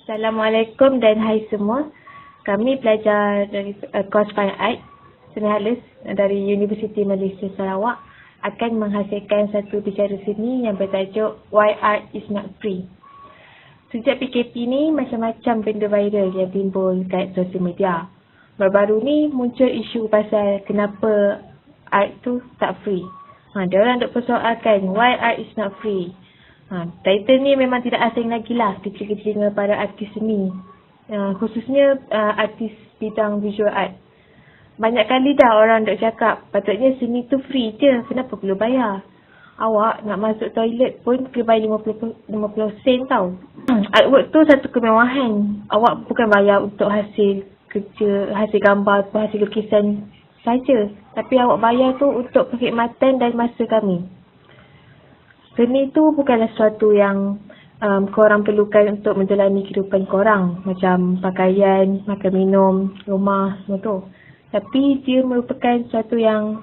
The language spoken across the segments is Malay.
Assalamualaikum dan hai semua. Kami pelajar dari kos Fine Art Seni Halus dari Universiti Malaysia Sarawak akan menghasilkan satu bicara seni yang bertajuk Why Art is Not Free. Sejak PKP ni macam-macam benda viral yang timbul kat sosial media. Baru-baru ni muncul isu pasal kenapa art tu tak free. Dia orang duk persoalkan why art is not free. Title ni memang tidak asing lagi lah di telinga para artis seni. Khususnya artis bidang visual art. Banyak kali dah orang duk cakap, patutnya seni tu free je, kenapa perlu bayar? Awak nak masuk toilet pun kena bayar 50 sen tau. Artwork tu satu kemewahan. Awak bukan bayar untuk hasil kerja, hasil gambar atau hasil lukisan saja. Tapi awak bayar tu untuk perkhidmatan dan masa kami. Seni tu bukanlah sesuatu yang korang perlukan untuk menjalani kehidupan korang. Macam pakaian, makan minum, rumah, semua tu. Tapi dia merupakan sesuatu yang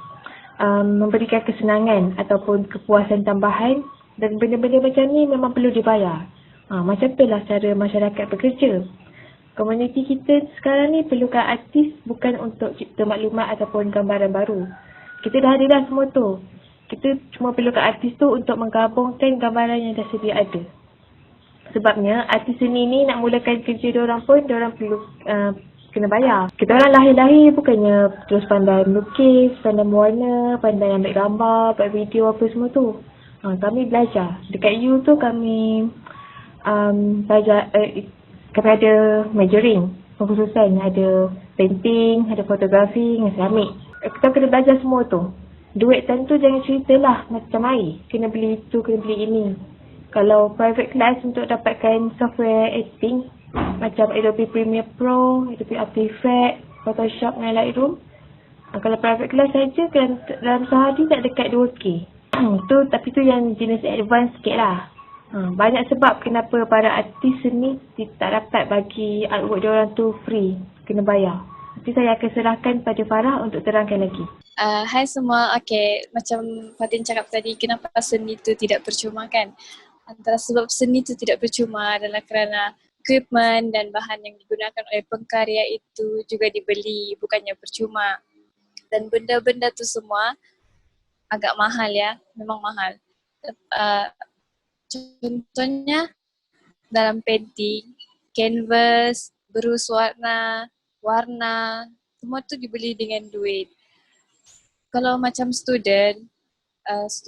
memberikan kesenangan ataupun kepuasan tambahan. Dan benda-benda macam ni memang perlu dibayar. Macam tu lah cara masyarakat bekerja. Komuniti kita sekarang ni perlukan artis bukan untuk cipta maklumat ataupun gambaran baru. Kita dah ada dah semua tu. Kita cuma perlukan artis tu untuk menggabungkan gambaran yang dah sedia ada. Sebabnya artis seni ni nak mulakan kerja diorang pun diorang perlu kena bayar. Kita orang lahir-lahir bukannya terus pandai melukis, pandai mewarna, pandai ambil gambar, buat video apa semua tu. Kami belajar. Dekat U tu kami belajar, kami ada majoring, pengkhususan. Ada painting, ada fotografi dengan keramik. Kita kena belajar semua tu. Duit tentu jangan ceritalah macam air. Kena beli itu, kena beli ini. Kalau private class untuk dapatkan software editing macam Adobe Premiere Pro, Adobe After Effects, Photoshop dengan Lightroom. Kalau private class saja dalam sehari tak dekat 2K. Tapi tu yang jenis advance sikit lah. Banyak sebab kenapa para artis seni tak dapat bagi artwork diorang tu free. Kena bayar. Nanti saya akan serahkan pada Farah untuk terangkan lagi. Hai semua, macam Fatin cakap tadi, kenapa seni itu tidak percuma kan? Antara sebab seni itu tidak percuma adalah kerana equipment dan bahan yang digunakan oleh pengkarya itu juga dibeli, bukannya percuma. Dan benda-benda tu semua agak mahal ya, memang mahal. Contohnya dalam painting, canvas, berus warna, semua tu dibeli dengan duit. Kalau macam student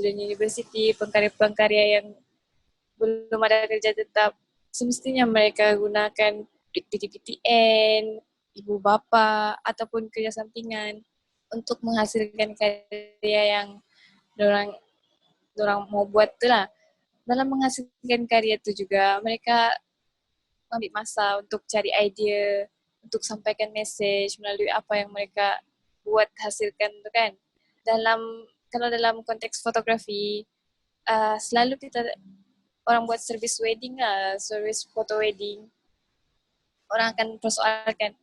universiti, pengkarya-pengkarya yang belum ada kerja tetap, semestinya mereka gunakan PTPTN, ibu bapa ataupun kerja sampingan untuk menghasilkan karya yang dorang mau buat tu lah. Dalam menghasilkan karya tu juga mereka ambil masa untuk cari idea, untuk sampaikan message melalui apa yang mereka buat hasilkan tu kan. Kalau dalam konteks fotografi, selalu orang buat service wedding lah, service photo wedding, orang akan persoalkan,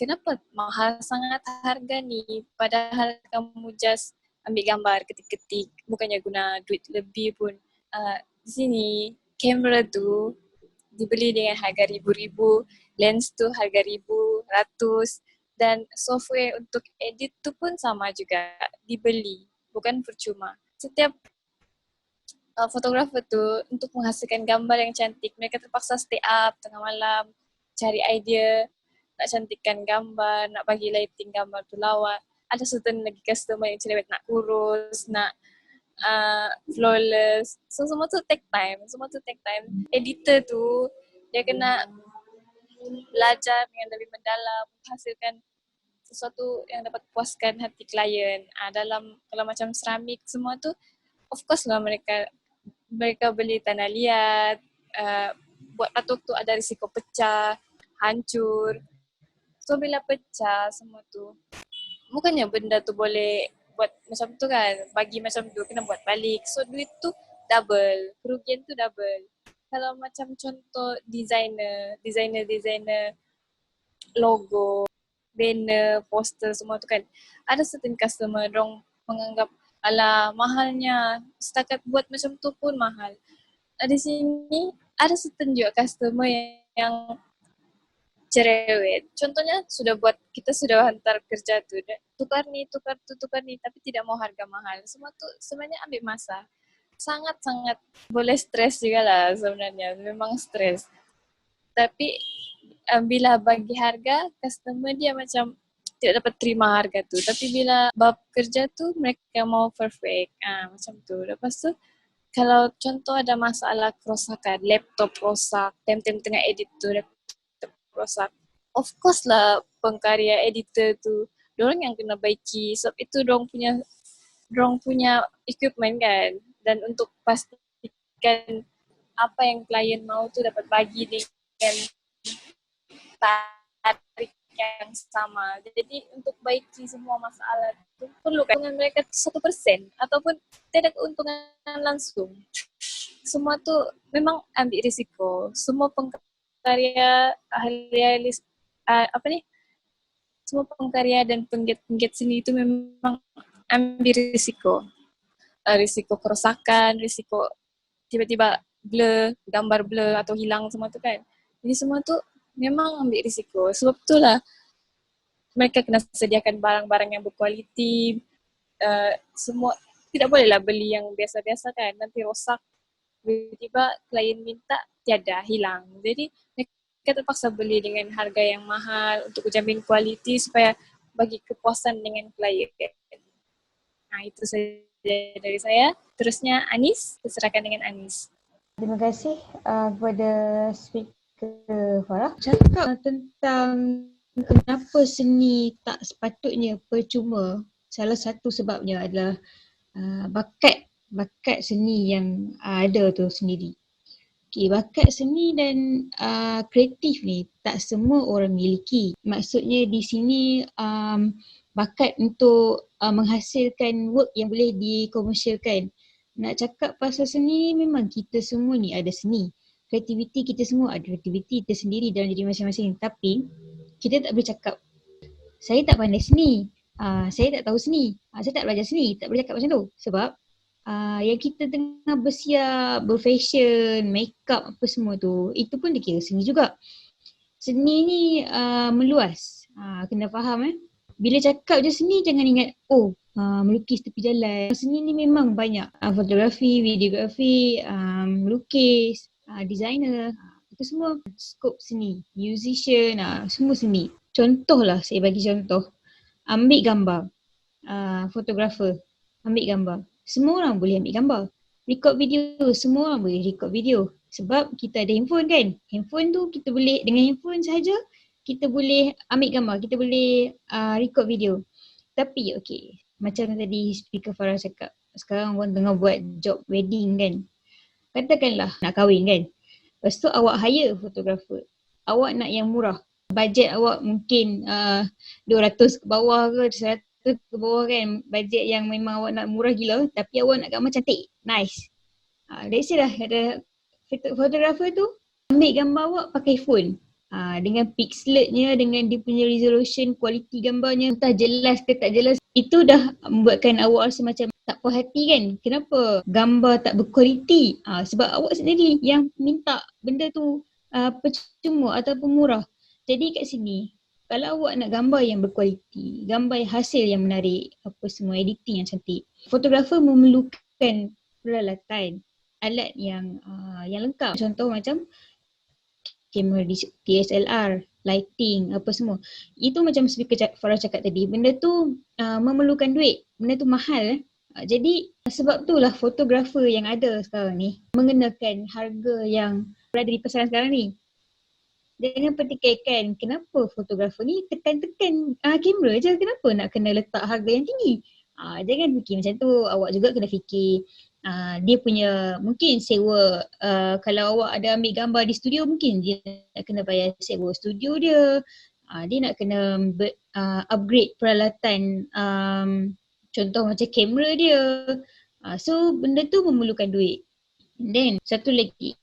kenapa mahal sangat harga ni, padahal kamu just ambil gambar, ketik-ketik, bukannya guna duit lebih pun. Di sini, kamera tu dibeli dengan harga ribu-ribu, lens tu harga ribu, ratus, dan software untuk edit tu pun sama juga, dibeli, bukan percuma. Setiap fotografer tu untuk menghasilkan gambar yang cantik, mereka terpaksa stay up tengah malam, cari idea, nak cantikkan gambar, nak bagi lighting gambar tu lawa. Ada certain lagi customer yang cerewet nak kurus, nak flawless. So semua tu take time. Editor tu dia kena belajar dengan lebih mendalam, menghasilkan sesuatu yang dapat puaskan hati klien. Kalau macam seramik semua tu, of course lah mereka beli tanah liat, buat patung tu ada risiko pecah, hancur. So bila pecah semua tu, bukannya benda tu boleh buat macam tu kan, bagi macam tu kena buat balik. So duit tu double, kerugian tu double. Kalau macam contoh designer logo, banner, poster semua tu kan, ada certain customer dong menganggap alah mahalnya, setakat buat macam tu pun mahal. Di sini ada certain juga customer yang cerewet. Contohnya kita sudah hantar kerja tuh, tukar nih, tukar nih, tapi tidak mau harga mahal. Semua tuh sebenarnya ambil masa. Sangat-sangat boleh stres juga lah sebenarnya, memang stres. Tapi bila bagi harga, customer dia macam tidak dapat terima harga tuh. Tapi bila bab kerja tuh mereka mau perfect. Macam tuh. Lepas tu kalau contoh ada masalah kerosakan, laptop rosak, tem-tem tengah edit tuh laptop rosak. Of course lah pengkarya editor tu dorang yang kena baiki sebab itu dorang punya equipment kan. Dan untuk pastikan apa yang klien mau tu dapat bagi dengan tarikh yang sama. Jadi untuk baiki semua masalah itu perlu keuntungan mereka 1% ataupun tidak keuntungan langsung. Semua tu memang ambil risiko. Semua pengkarya ahli semua pengkarya dan penggiat seni itu memang ambil risiko. Risiko kerosakan, risiko tiba-tiba gambar blur atau hilang semua tu kan. Jadi semua tu memang ambil risiko. Sebab itulah mereka kena sediakan barang-barang yang berkualiti. Semua tidak bolehlah beli yang biasa-biasa kan. Nanti rosak. Tiba-tiba klien minta tiada, hilang. Jadi mereka terpaksa beli dengan harga yang mahal untuk jamin kualiti supaya bagi kepuasan dengan klien. Itu saja dari saya. Terusnya Anis, terserahkan dengan Anis. Terima kasih kepada speaker Farah. Cakap tentang kenapa seni tak sepatutnya percuma, salah satu sebabnya adalah bakat seni yang ada tu sendiri. Okay, bakat seni dan kreatif ni tak semua orang miliki. Maksudnya di sini bakat untuk menghasilkan work yang boleh dikomersialkan. Nak cakap pasal seni ni memang kita semua ni ada seni. Kreativiti kita semua ada kreativiti kita sendiri dalam diri masing-masing. Tapi kita tak boleh cakap saya tak pandai seni, saya tak tahu seni, saya tak belajar seni, tak boleh cakap macam tu. Sebab yang kita tengah bersiap, berfashion, make up apa semua tu, itu pun dikira seni juga. Seni ni meluas, kena faham Bila cakap je seni jangan ingat melukis tepi jalan. Seni ni memang banyak, fotografi, videografi, melukis, designer, itu semua skop seni. Musician, semua seni. Contohlah, saya bagi contoh. Ambil gambar, fotografer, ambil gambar. Semua orang boleh ambil gambar. Record video, semua orang boleh record video. Sebab kita ada handphone kan. Handphone tu kita boleh, dengan handphone sahaja, kita boleh ambil gambar, kita boleh record video. Tapi macam tadi speaker Farah cakap, sekarang orang tengah buat job wedding kan. Katakanlah nak kahwin kan. Lepas tu awak hire fotografer. Awak nak yang murah. Bajet awak mungkin 200 ke bawah ke 100 ke bawah kan. Bajet yang memang awak nak murah gila tapi awak nak gambar cantik. Nice. Let's say lah ada fotografer tu ambil gambar awak pakai phone. Dengan pixelatnya, dengan dia punya resolution, kualiti gambarnya, entah jelas ke tak jelas. Itu dah membuatkan awak rasa macam tak puas hati kan. Kenapa gambar tak berkualiti? Sebab awak sendiri yang minta benda tu percuma ataupun murah. Jadi kat sini, kalau awak nak gambar yang berkualiti, gambar yang hasil yang menarik, apa semua editing yang cantik, fotografer memerlukan peralatan, alat yang lengkap. Contoh macam kamera DSLR, lighting, apa semua. Itu macam speaker Farah cakap tadi, benda tu memerlukan duit, benda tu mahal. Jadi sebab itulah fotografer yang ada sekarang ni mengenakan harga yang berada di pasaran sekarang ni. Jangan pertikaikan kenapa fotografer ni tekan-tekan kamera je, kenapa nak kena letak harga yang tinggi. Jangan fikir macam tu, awak juga kena fikir dia punya, mungkin sewa, kalau awak ada ambil gambar di studio mungkin dia nak kena bayar sewa studio dia, dia nak kena upgrade peralatan, contoh macam kamera dia. So benda tu memerlukan duit. Then satu lagi,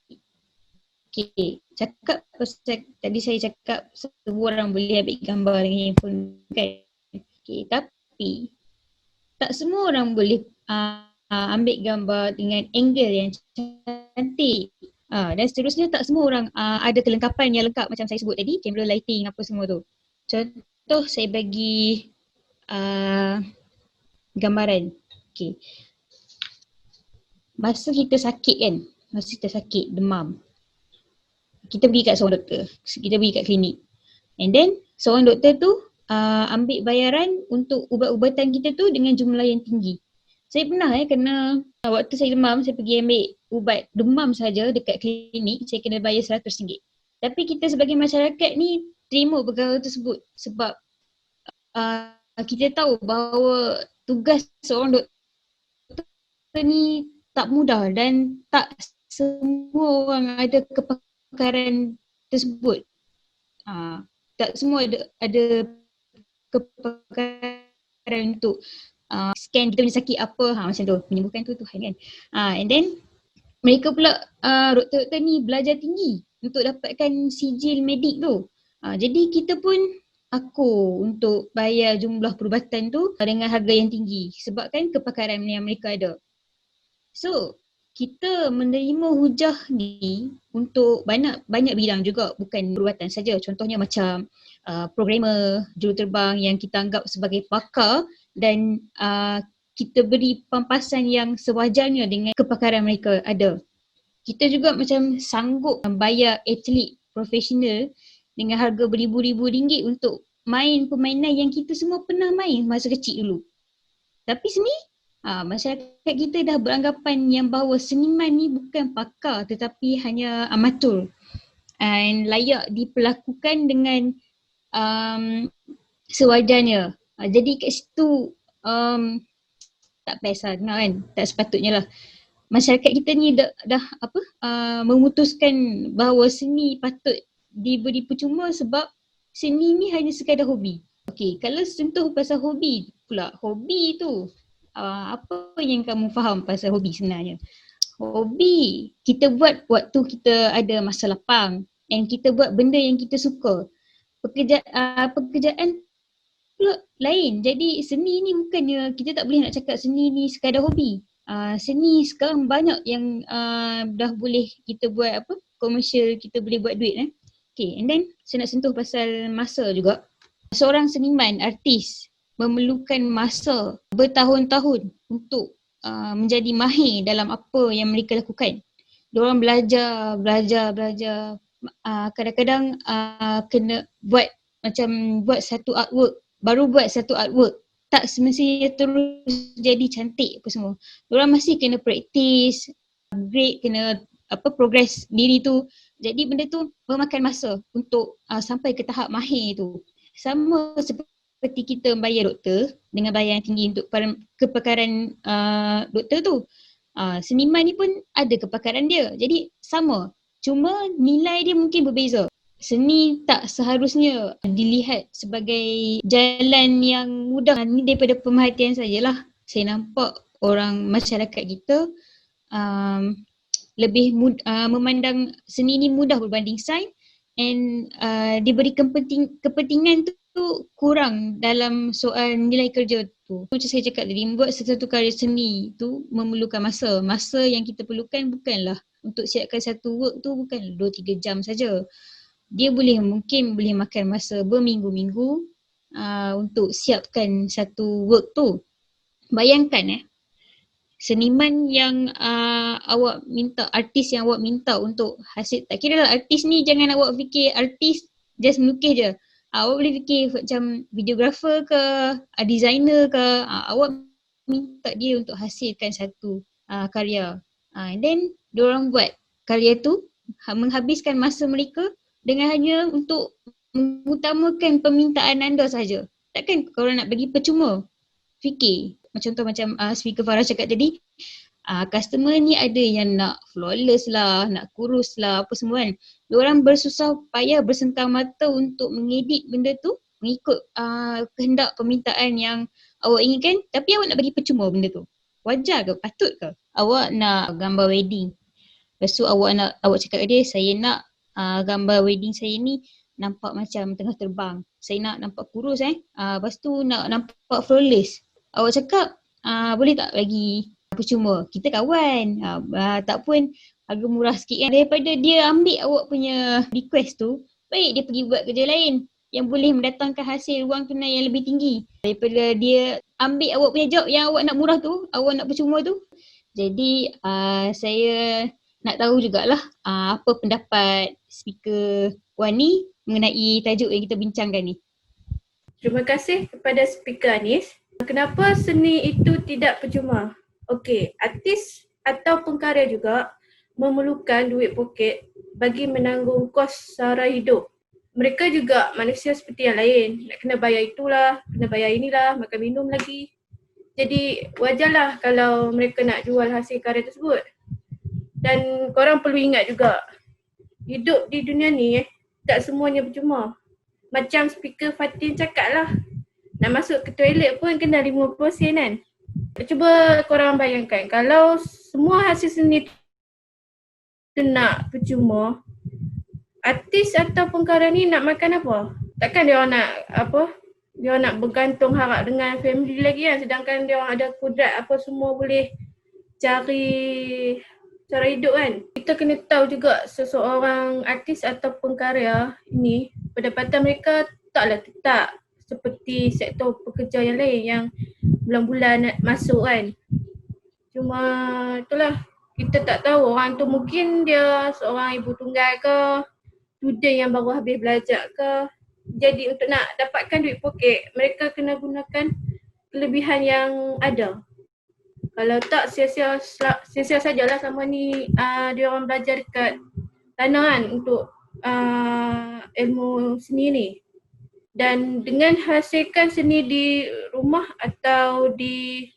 cakap pasal tadi saya cakap semua orang boleh ambil gambar dengan handphone kan. Tapi tak semua orang boleh ambil gambar dengan angle yang cantik. Dan seterusnya tak semua orang ada kelengkapan yang lengkap macam saya sebut tadi, kamera, lighting, apa semua tu. Contoh saya bagi gambaran. Okay. Masa kita sakit kan, masa kita sakit, demam, kita pergi kat seorang doktor, kita pergi kat klinik. And then seorang doktor tu ambil bayaran untuk ubat-ubatan kita tu dengan jumlah yang tinggi. Saya pernah kena, waktu saya demam, saya pergi ambil ubat demam saja dekat klinik, saya kena bayar RM100. Tapi kita sebagai masyarakat ni terima perkara tersebut sebab kita tahu bahawa tugas seorang doktor ni tak mudah dan tak semua orang ada kepakaran tersebut. Tak semua ada kepakaran untuk scan kita punya sakit apa, macam tu, menyembuhkan tu Tuhan kan. And then mereka pula doktor-doktor ni belajar tinggi untuk dapatkan sijil medik tu. Jadi kita pun untuk bayar jumlah perubatan tu dengan harga yang tinggi sebabkan kepakaran yang mereka ada. So kita menerima hujah ni untuk banyak bidang juga, bukan perubatan saja. Contohnya macam programmer, juruterbang yang kita anggap sebagai pakar dan kita beri pampasan yang sewajarnya dengan kepakaran mereka ada. Kita juga macam sanggup bayar atlet profesional dengan harga beribu-ribu ringgit untuk main permainan yang kita semua pernah main masa kecil dulu. Tapi sini masyarakat kita dah beranggapan yang bahawa seniman ni bukan pakar tetapi hanya amatur and layak diperlakukan dengan sewajarnya. Jadi kat situ tak best lah kan, tak sepatutnya lah. Masyarakat kita ni dah memutuskan bahawa seni patut diberi percuma sebab seni ni hanya sekadar hobi. Okey, kalau sentuh pasal hobi pula, hobi tu apa yang kamu faham pasal hobi sebenarnya? Hobi kita buat waktu kita ada masa lapang and kita buat benda yang kita suka. Pekerjaan pula lain. Jadi seni ni bukannya kita tak boleh nak cakap seni ni sekadar hobi. Seni sekarang banyak yang dah boleh kita buat komersial, kita boleh buat duit. Okay, and then saya nak sentuh pasal masa juga. Seorang seniman, artis memerlukan masa bertahun-tahun untuk menjadi mahir dalam apa yang mereka lakukan. Diorang belajar. Kadang-kadang kena buat satu artwork, baru buat satu artwork. Tak semestinya terus jadi cantik apa semua. Diorang masih kena praktis, upgrade, kena progress diri tu. Jadi benda tu memakan masa untuk sampai ke tahap mahir tu. Sama seperti kita bayar doktor dengan bayar yang tinggi untuk kepakaran doktor tu. Seniman ni pun ada kepakaran dia. Jadi sama. Cuma nilai dia mungkin berbeza. Seni tak seharusnya dilihat sebagai jalan yang mudah. Ni daripada pemerhatian sajalah. Saya nampak orang masyarakat kita lebih memandang seni ni mudah berbanding sains and diberi kepentingan tu kurang dalam soal nilai kerja tu. Macam saya cakap tadi, membuat sesuatu karya seni tu memerlukan masa. Masa yang kita perlukan bukanlah untuk siapkan satu work tu bukan 2-3 jam saja. Dia mungkin boleh makan masa berminggu-minggu untuk siapkan satu work tu. Bayangkan seniman yang awak minta, artis yang awak minta untuk hasil, tak kira lah artis ni, jangan awak fikir artis just melukis je. Awak boleh fikir macam videographer ke, designer ke, awak minta dia untuk hasilkan satu karya. And then diorang buat karya tu, menghabiskan masa mereka dengan hanya untuk mengutamakan permintaan anda saja. Takkan korang nak bagi percuma? Fikir. Contoh macam speaker Farah cakap tadi, customer ni ada yang nak flawless lah, nak kurus lah, apa semua kan. Diorang bersusah payah bersentang mata untuk mengedit benda tu mengikut kehendak permintaan yang awak inginkan, tapi awak nak bagi percuma benda tu. Wajar ke? Patut ke? Awak nak gambar wedding, lepas tu awak cakap dia, saya nak gambar wedding saya ni nampak macam tengah terbang. Saya nak nampak kurus lepas tu nak nampak flawless. Awak cakap boleh tak bagi percuma. Kita kawan. Tak pun harga murah sikit kan. Daripada dia ambil awak punya request tu, baik dia pergi buat kerja lain yang boleh mendatangkan hasil wang tunai yang lebih tinggi. Daripada dia ambil awak punya job yang awak nak murah tu, awak nak percuma tu. Jadi saya nak tahu jugalah apa pendapat speaker Wani mengenai tajuk yang kita bincangkan ni. Terima kasih kepada speaker Anis. Kenapa seni itu tidak percuma? Okey, artis atau pengkarya juga memerlukan duit poket bagi menanggung kos sara hidup. Mereka juga manusia seperti yang lain. Nak kena bayar itulah, kena bayar inilah, makan minum lagi. Jadi wajarlah kalau mereka nak jual hasil karya tersebut. Dan korang perlu ingat juga, hidup di dunia ni tak semuanya percuma. Macam speaker Fatin cakap lah, nak masuk ke toilet pun kena 50 sen kan. Cuba korang bayangkan, kalau semua hasil seni tu nak percuma, artis atau pengkarya ni nak makan apa? Takkan dia orang nak dia orang nak bergantung harap dengan family lagi kan, sedangkan dia orang ada kudrat apa semua boleh cari cara hidup kan. Kita kena tahu juga seseorang artis atau pengkarya ini pendapatan mereka taklah tetap seperti sektor pekerja yang lain yang bulan-bulan masuk kan. Cuma itulah, kita tak tahu orang tu mungkin dia seorang ibu tunggal ke, student yang baru habis belajar ke. Jadi untuk nak dapatkan duit poket, mereka kena gunakan kelebihan yang ada. Kalau tak sia-sia sajalah sama ni dia orang belajar dekat tanah kan untuk ilmu seni ni. Dan dengan hasilkan seni di rumah atau di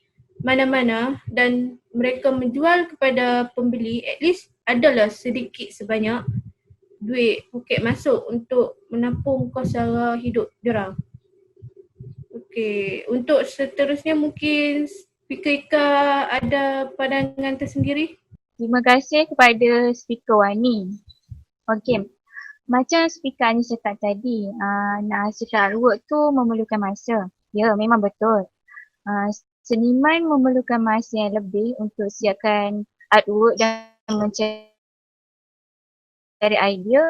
mana-mana dan mereka menjual kepada pembeli, at least adalah sedikit sebanyak duit poket masuk untuk menampung kos sara hidup diorang. Okey, untuk seterusnya mungkin Speaker Ika ada pandangan tersendiri? Terima kasih kepada speaker Wani. Okey, macam speaker Ani cakap tadi, nak hasilkan artwork tu memerlukan masa. Ya, memang betul. Seniman memerlukan masa yang lebih untuk siapkan artwork dan mencari idea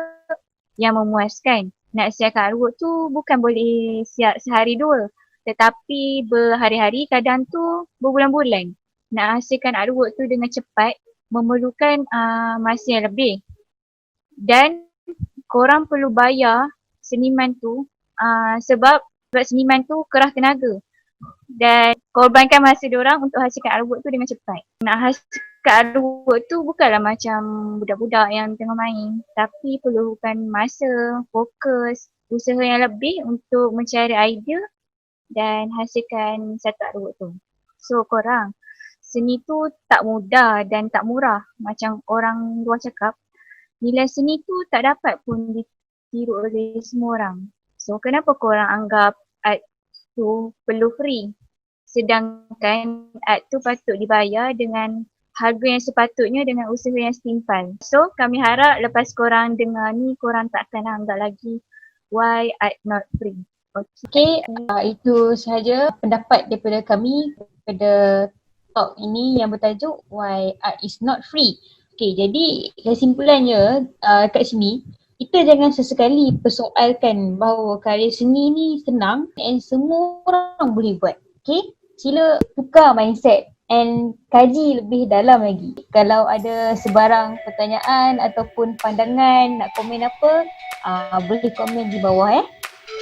yang memuaskan. Nak siapkan artwork tu bukan boleh siap sehari dua, tetapi berhari-hari, kadang tu berbulan-bulan. Nak hasilkan artwork tu dengan cepat memerlukan masa yang lebih. Dan korang perlu bayar seniman tu sebab seniman tu kerah tenaga dan korbankan masa diorang untuk hasilkan artwork tu dengan cepat. Nak hasilkan artwork tu bukanlah macam budak-budak yang tengah main, tapi perlukan masa, fokus, usaha yang lebih untuk mencari idea dan hasilkan satu artwork tu. So korang, seni tu tak mudah dan tak murah macam orang luar cakap. Nilai seni tu tak dapat pun ditiru oleh semua orang. So kenapa korang anggap art tu perlu free? Sedangkan art tu patut dibayar dengan harga yang sepatutnya dengan usaha yang setimpal. So kami harap lepas korang dengar ni, korang tak akan anggap lagi why art not free. Okay, itu sahaja pendapat daripada kami pada talk ini yang bertajuk Why Art Is Not Free. Okay, jadi kesimpulannya kat sini, kita jangan sesekali persoalkan bahawa karya seni ni senang dan semua orang boleh buat. Okay, sila tukar mindset and kaji lebih dalam lagi. Kalau ada sebarang pertanyaan ataupun pandangan, nak komen apa, boleh komen di bawah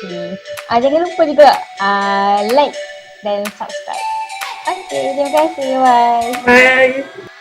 Okay. Jangan lupa juga like dan subscribe. Okay, terima kasih. Bye. Bye.